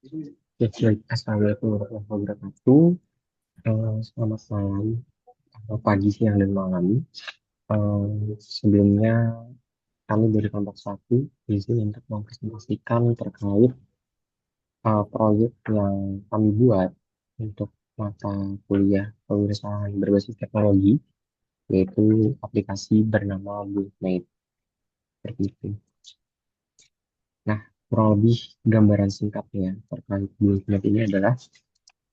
Ya, baik. Assalamualaikum warahmatullahi wabarakatuh. Selamat malam, pagi, siang, dan malam. Sebelumnya, kami dari kelompok satu izin untuk mempresentasikan terkait proyek yang kami buat untuk mata kuliah kewirausahaan berbasis teknologi, yaitu aplikasi bernama BuildMate. Seperti itu. Nah, kurang lebih gambaran singkatnya terkait BuildMate ini adalah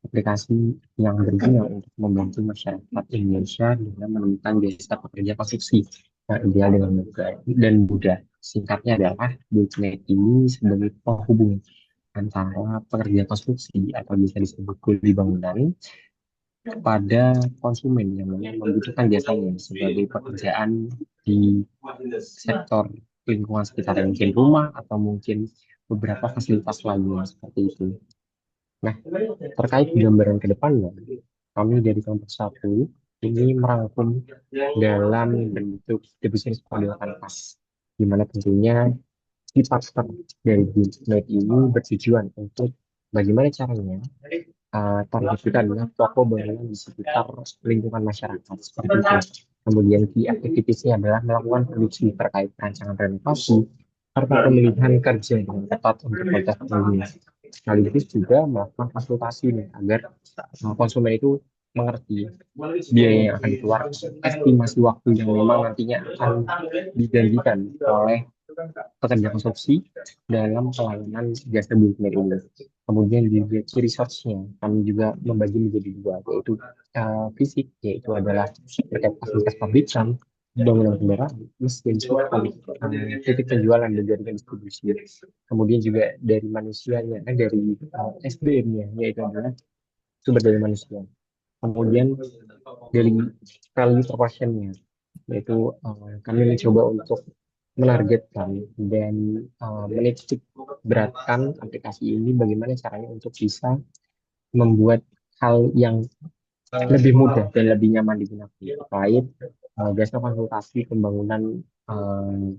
aplikasi yang berguna untuk membantu masyarakat Indonesia dengan menemukan jasa pekerja konstruksi yang ideal dengan mudah. Singkatnya adalah BuildMate ini sebagai penghubung antara pekerja konstruksi atau bisa disebut kuli bangunan kepada konsumen yang memang membutuhkan jasanya sebagai pekerjaan di sektor lingkungan sekitar, mungkin rumah atau mungkin beberapa fasilitas lainnya seperti itu. Nah, terkait gambaran ke depannya, kami dari kelompok satu ini merangkum dalam bentuk the business model canvas, di mana tentunya si partner dari Business ini bertujuan untuk bagaimana caranya target kita adalah toko bangunan di sekitar lingkungan masyarakat seperti itu. Kemudian key activities-nya adalah melakukan produksi terkait rancangan renovasi serta pemilihan kerja dengan tepat untuk konteks ini. Sekaligus juga melakukan konsultasi nih, agar konsumen itu mengerti biaya yang akan dikeluarkan, estimasi waktu yang memang nantinya akan dijanjikan oleh pekerja konstruksi dalam pelayanan jasa builder ini. Kemudian juga key resource-nya kami juga membagi menjadi dua, yaitu fisik, yaitu adalah terkait fasilitas pabrikan, bangunan kendaraan, mesin, titik penjualan dan jaringan distribusi. Kemudian juga dari manusianya, dari SDM-nya, yaitu adalah sumber daya manusia. Kemudian dari value proportion-nya, yaitu kami mencoba untuk menargetkan dan menitik beratkan aplikasi ini bagaimana caranya untuk bisa membuat hal yang lebih mudah dan lebih nyaman digunakan terkait jasa konsultasi pembangunan eh,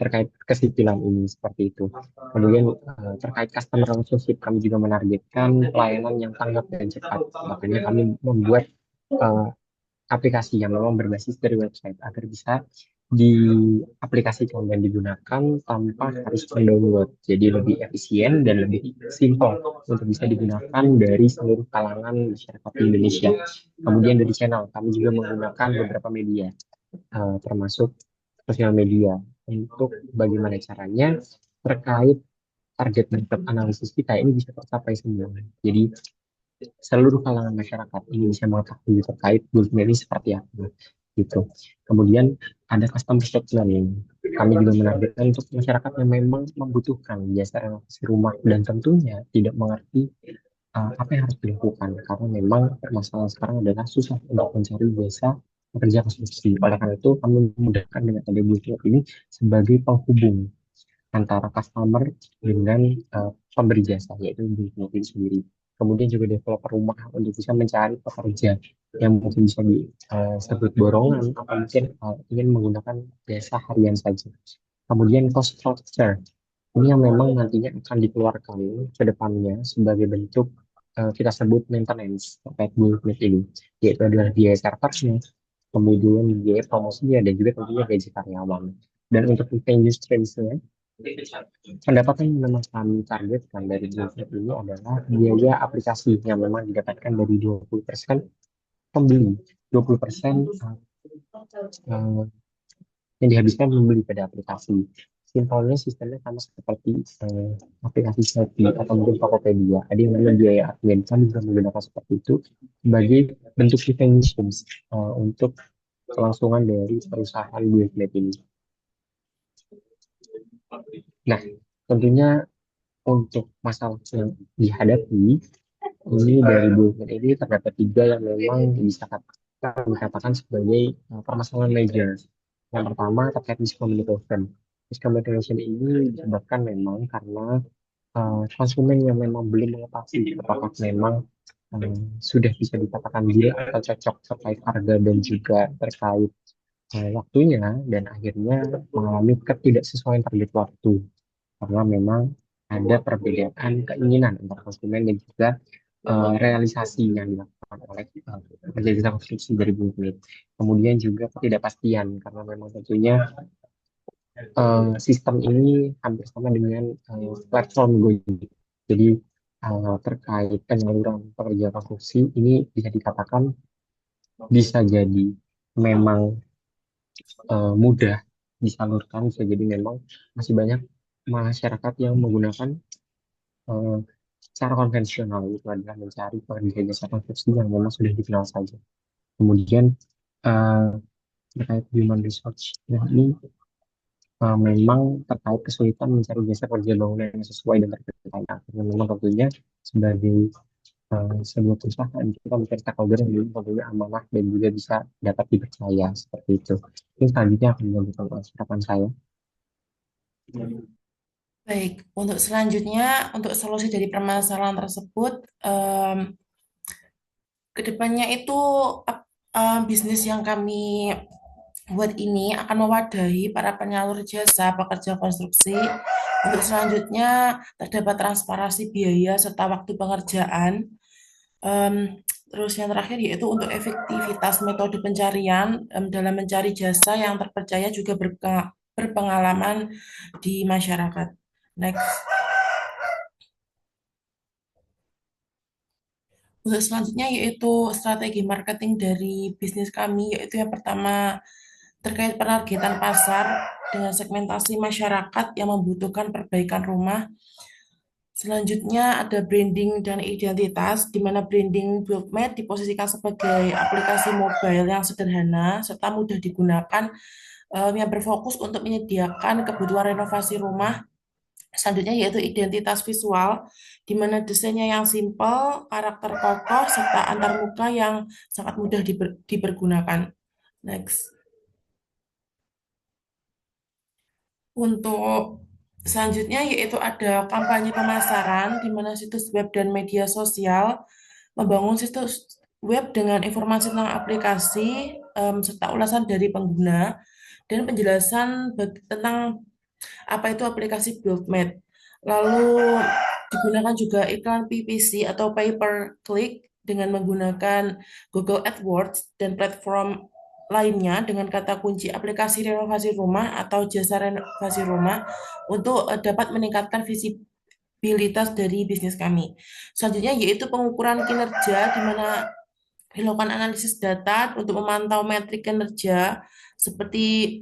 terkait kesipilan ini seperti itu. Kemudian terkait customer relationship kami juga menargetkan pelayanan yang tanggap dan cepat. Makanya kami membuat eh, aplikasi yang memang berbasis dari website agar bisa diaplikasikan dan digunakan tanpa harus mendownload. Jadi lebih efisien dan lebih simpel untuk bisa digunakan dari seluruh kalangan masyarakat di Indonesia. Kemudian dari channel, kami juga menggunakan beberapa media, termasuk sosial media, untuk bagaimana caranya terkait target market analisis kita ini bisa tercapai semua. Jadi seluruh kalangan masyarakat ini bisa mengetahui terkait Gulf ini seperti apa gitu. Kemudian ada custom statement. Kami juga menargetkan untuk masyarakat yang memang membutuhkan jasa renovasi rumah dan tentunya tidak mengerti apa yang harus dilakukan karena memang permasalahan sekarang adalah susah untuk mencari jasa pekerja konstruksi. Oleh karena itu kami memudahkan dengan ada Gulf ini sebagai penghubung antara customer dengan pemberi jasa, yaitu Gulf itu sendiri. Kemudian juga developer rumah untuk bisa mencari pekerja yang mungkin bisa disebut borongan atau mungkin ingin menggunakan jasa harian saja. Kemudian cost structure ini yang memang nantinya akan dikeluarkan ke depannya sebagai bentuk kita sebut maintenance terkait build ini, yaitu adalah biaya servernya, kemudian biaya promosinya dan juga tentunya gaji karyawan. Dan untuk revenue streams-nya, pendapatan yang memang kami targetkan dari Build ini adalah biaya aplikasi yang memang didapatkan dari 20% pembeli, 20% yang dihabiskan membeli pada aplikasi. Simpelnya sistemnya sama seperti aplikasi Shopee atau mungkin Tokopedia. Ada yang namanya biaya admin, kami juga menggunakan seperti itu sebagai bentuk retention untuk kelangsungan dari perusahaan Buildmate ini. Nah, tentunya untuk masalah yang dihadapi ini dari Buildmate ini terdapat tiga yang memang bisa dikatakan sebagai permasalahan major. Yang pertama terkait miscommunication. Miscommunication ini disebabkan memang karena konsumen yang memang belum mengetahui apakah memang sudah bisa dikatakan deal atau cocok terkait harga dan juga terkait waktunya dan akhirnya mengalami ketidaksesuaian target waktu karena memang ada perbedaan keinginan antar konsumen dan juga realisasi yang dilakukan oleh penjajah konstruksi dari Blueprint. Kemudian juga ketidakpastian karena memang tentunya sistem ini hampir sama dengan platform Gojek. Jadi terkait penyaluran pekerja konstruksi ini bisa dikatakan bisa jadi memang mudah disalurkan, bisa jadi memang masih banyak masyarakat yang menggunakan eh, cara konvensional, itu adalah mencari pekerja jasa konstruksi yang memang sudah dikenal saja. Kemudian eh, terkait human resource, nah ini memang terkait kesulitan mencari jasa kerja bangunan yang sesuai dengan permintaan. Karena memang tentunya sebagai sebuah perusahaan kita mencari stakeholder yang memang tentunya amanah dan juga bisa dapat dipercaya seperti itu. Ini selanjutnya akan menjadi harapan saya. Baik, untuk selanjutnya, untuk solusi dari permasalahan tersebut, kedepannya itu bisnis yang kami buat ini akan mewadahi para penyalur jasa pekerja konstruksi. Untuk selanjutnya, terdapat transparansi biaya serta waktu pengerjaan. Em, Terus yang terakhir yaitu untuk efektivitas metode pencarian dalam mencari jasa yang terpercaya juga berpengalaman di masyarakat. Next. Untuk selanjutnya yaitu strategi marketing dari bisnis kami, yaitu yang pertama terkait penargetan pasar dengan segmentasi masyarakat yang membutuhkan perbaikan rumah. Selanjutnya ada branding dan identitas, di mana branding Buildmate diposisikan sebagai aplikasi mobile yang sederhana serta mudah digunakan, yang berfokus untuk menyediakan kebutuhan renovasi rumah. Selanjutnya yaitu identitas visual, di mana desainnya yang simpel, karakter kokoh, serta antarmuka yang sangat mudah dipergunakan. Next. Untuk selanjutnya yaitu ada kampanye pemasaran, di mana situs web dan media sosial membangun situs web dengan informasi tentang aplikasi, serta ulasan dari pengguna, dan penjelasan tentang apa itu aplikasi Buildmate. Lalu digunakan juga iklan PPC atau pay per click dengan menggunakan Google AdWords dan platform lainnya dengan kata kunci aplikasi renovasi rumah atau jasa renovasi rumah untuk dapat meningkatkan visibilitas dari bisnis kami. Selanjutnya yaitu pengukuran kinerja di mana dilakukan analisis data untuk memantau metrik kinerja seperti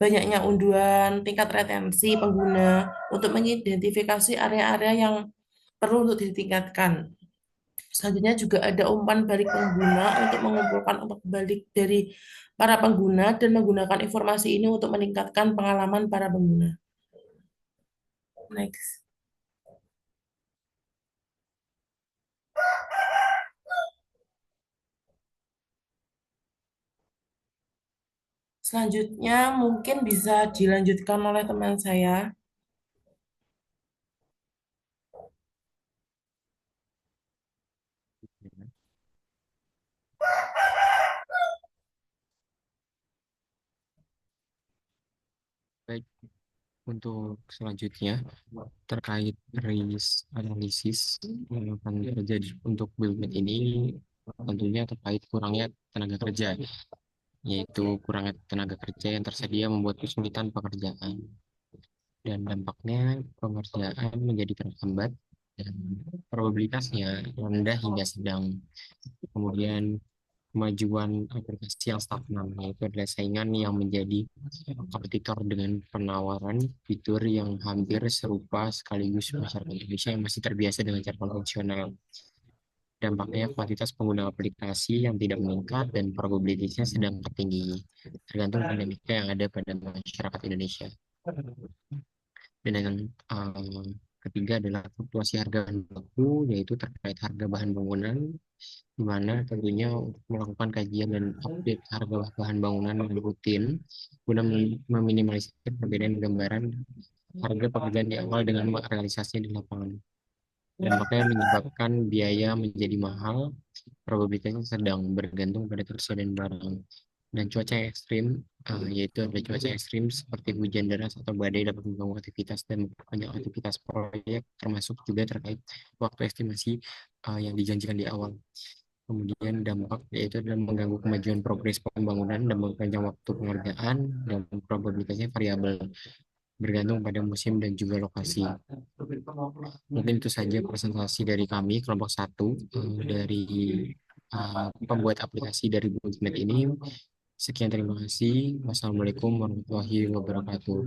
banyaknya unduhan, tingkat retensi pengguna untuk mengidentifikasi area-area yang perlu untuk ditingkatkan. Selanjutnya juga ada umpan balik pengguna untuk mengumpulkan umpan balik dari para pengguna dan menggunakan informasi ini untuk meningkatkan pengalaman para pengguna. Next. Selanjutnya mungkin bisa dilanjutkan oleh teman saya. Baik, untuk selanjutnya terkait risk analisis yang akan terjadi untuk Buildmate ini tentunya terkait kurangnya tenaga kerja, yaitu kurangnya tenaga kerja yang tersedia membuat kesulitan pekerjaan dan dampaknya pengerjaan menjadi terhambat dan probabilitasnya rendah hingga sedang. Kemudian kemajuan aplikasi yang stagnan, yaitu adalah saingan yang menjadi kompetitor dengan penawaran fitur yang hampir serupa sekaligus masyarakat Indonesia yang masih terbiasa dengan cara konvensional. Dampaknya kuantitas pengguna aplikasi yang tidak meningkat dan probabilitasnya sedang tinggi, tergantung dinamika yang ada pada masyarakat Indonesia. Dan yang ketiga adalah fluktuasi harga bahan baku, yaitu terkait harga bahan bangunan, di mana tentunya untuk melakukan kajian dan update harga bahan bangunan yang rutin guna meminimalisir perbedaan gambaran harga pekerjaan di awal dengan realisasinya di lapangan. Dampaknya menyebabkan biaya menjadi mahal, probabilitasnya sedang bergantung pada ketersediaan barang. dan cuaca ekstrim, yaitu ada cuaca ekstrim seperti hujan deras atau badai dapat mengganggu aktivitas dan memperpanjang aktivitas proyek, termasuk juga terkait waktu estimasi yang dijanjikan di awal. Kemudian dampak yaitu adalah mengganggu kemajuan progres pembangunan dan memperpanjang waktu pengerjaan, dan probabilitasnya variabel bergantung pada musim dan juga lokasi. Mungkin itu saja presentasi dari kami kelompok satu, dari pembuat aplikasi dari Bulletnet ini. Sekian, terima kasih. Wassalamualaikum warahmatullahi wabarakatuh.